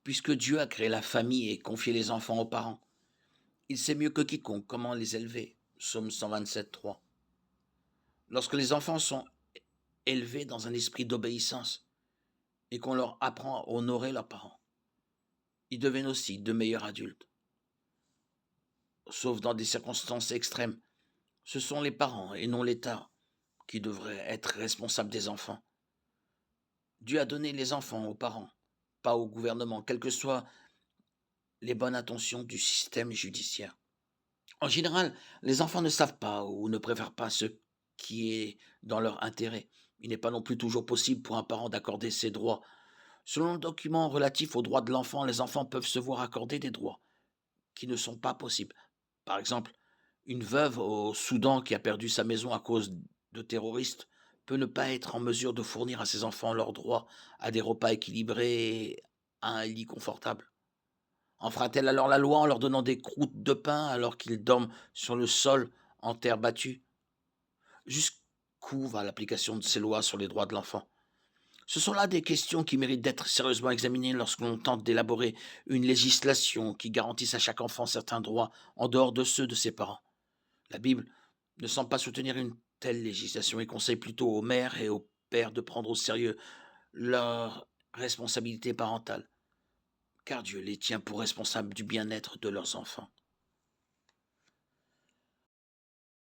Puisque Dieu a créé la famille et confié les enfants aux parents, il sait mieux que quiconque comment les élever. Psaume 127, 3. Lorsque les enfants sont élevés dans un esprit d'obéissance et qu'on leur apprend à honorer leurs parents, ils deviennent aussi de meilleurs adultes. Sauf dans des circonstances extrêmes, ce sont les parents et non l'État qui devraient être responsables des enfants. Dieu a donné les enfants aux parents, pas au gouvernement, quelles que soient les bonnes intentions du système judiciaire. En général, les enfants ne savent pas ou ne préfèrent pas ce qui est dans leur intérêt. Il n'est pas non plus toujours possible pour un parent d'accorder ses droits. Selon le document relatif aux droits de l'enfant, les enfants peuvent se voir accorder des droits qui ne sont pas possibles. Par exemple, une veuve au Soudan qui a perdu sa maison à cause de terroristes peut ne pas être en mesure de fournir à ses enfants leurs droits à des repas équilibrés et à un lit confortable. En fera-t-elle alors la loi en leur donnant des croûtes de pain alors qu'ils dorment sur le sol en terre battue? Jusqu'où va l'application de ces lois sur les droits de l'enfant? Ce sont là des questions qui méritent d'être sérieusement examinées lorsque l'on tente d'élaborer une législation qui garantisse à chaque enfant certains droits en dehors de ceux de ses parents. La Bible ne semble pas soutenir une telle législation et conseille plutôt aux mères et aux pères de prendre au sérieux leur responsabilité parentale, car Dieu les tient pour responsables du bien-être de leurs enfants.